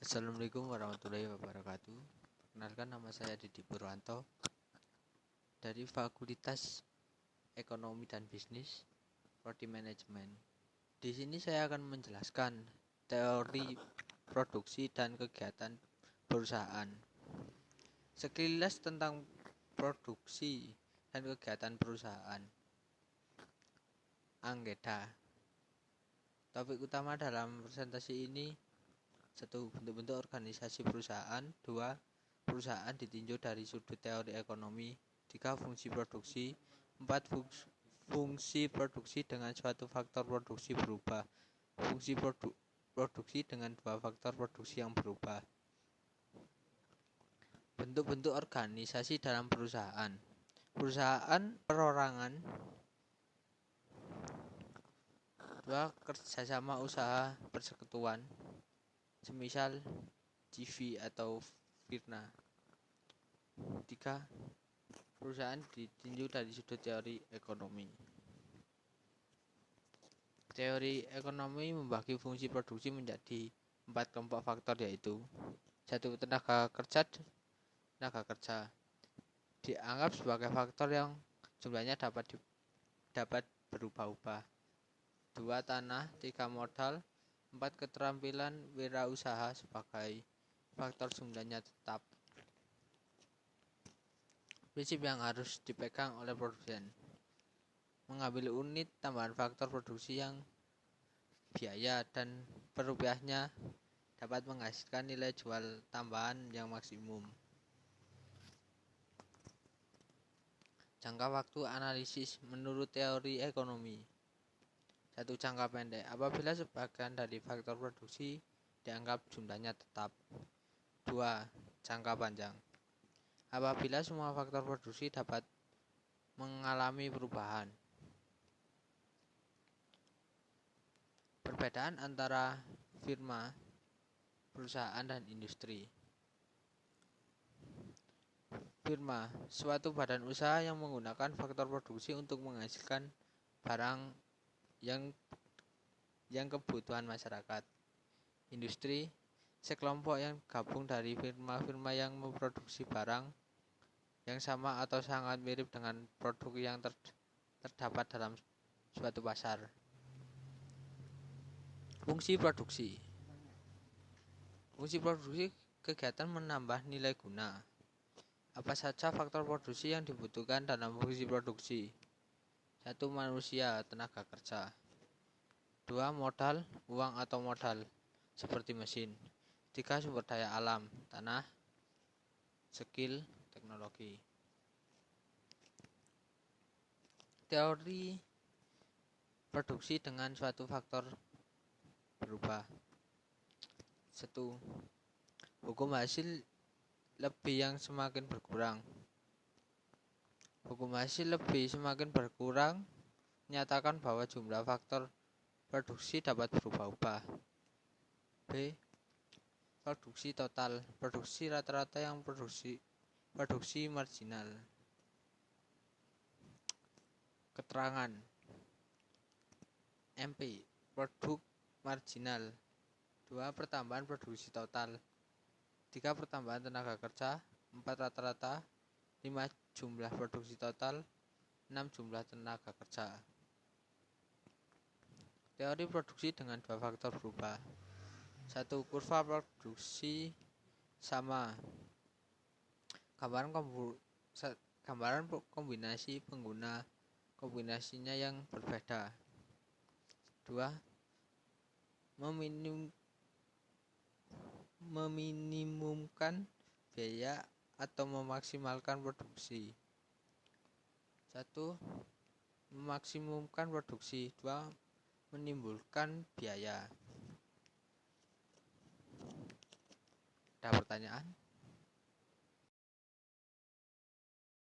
Assalamualaikum warahmatullahi wabarakatuh. Perkenalkan, nama saya Didi Purwanto dari Fakultas Ekonomi dan Bisnis, Prodi Manajemen. Di sini saya akan menjelaskan teori produksi dan kegiatan perusahaan. Sekilas tentang produksi dan kegiatan perusahaan. Anggota. Topik utama dalam presentasi ini: 1. Bentuk-bentuk organisasi perusahaan. 2. Perusahaan ditinjau dari sudut teori ekonomi. 3. Fungsi produksi. 4. Fungsi produksi dengan suatu faktor produksi berubah. Fungsi produksi dengan dua faktor produksi yang berubah. Bentuk-bentuk organisasi dalam perusahaan. Perusahaan perorangan. 2. Kerjasama usaha persekutuan, semisal CV atau Firna. 3. Perusahaan ditinjau dari sudut teori ekonomi. Teori ekonomi membagi fungsi produksi menjadi 4 kelompok faktor, yaitu 1. Tenaga kerja dianggap sebagai faktor yang jumlahnya dapat berubah-ubah. 2. Tanah. 3. Modal. 4. Keterampilan wirausaha sebagai faktor jumlahnya tetap. Prinsip yang harus dipegang oleh produsen: mengambil unit tambahan faktor produksi yang biaya dan perubahannya dapat menghasilkan nilai jual tambahan yang maksimum. Jangka waktu analisis menurut teori ekonomi. 1. Jangka pendek. Apabila sebagian dari faktor produksi dianggap jumlahnya tetap. 2. Jangka panjang. Apabila semua faktor produksi dapat mengalami perubahan. Perbedaan antara firma, perusahaan, dan industri. Firma, suatu badan usaha yang menggunakan faktor produksi untuk menghasilkan barang yang kebutuhan masyarakat. Industri, sekelompok yang gabung dari firma-firma yang memproduksi barang yang sama atau sangat mirip dengan produk yang terdapat dalam suatu pasar. Fungsi produksi. Fungsi produksi kegiatan menambah nilai guna. Apa saja faktor produksi yang dibutuhkan dalam fungsi produksi? 1. Manusia, tenaga kerja. 2. Modal, uang atau modal, seperti mesin. 3. Sumber daya alam, tanah, skill, teknologi. Teori produksi dengan suatu faktor berubah. 1. Hukum hasil lebih yang semakin berkurang. Hukum hasil lebih semakin berkurang menyatakan bahwa jumlah faktor produksi dapat berubah-ubah. B. Produksi total. Produksi rata-rata yang produksi marginal. Keterangan MP. Produk marginal. 2. Pertambahan produksi total. 3. Pertambahan tenaga kerja. 4. Rata-rata. 5. Jumlah produksi total. 6. Jumlah tenaga kerja. Teori produksi dengan dua faktor berubah. 1. Kurva produksi sama. Gambaran kombinasi pengguna, kombinasinya yang berbeda. 2. Meminimumkan biaya atau memaksimalkan produksi. 1. Memaksimumkan produksi. 2. Menimbulkan biaya. Ada pertanyaan?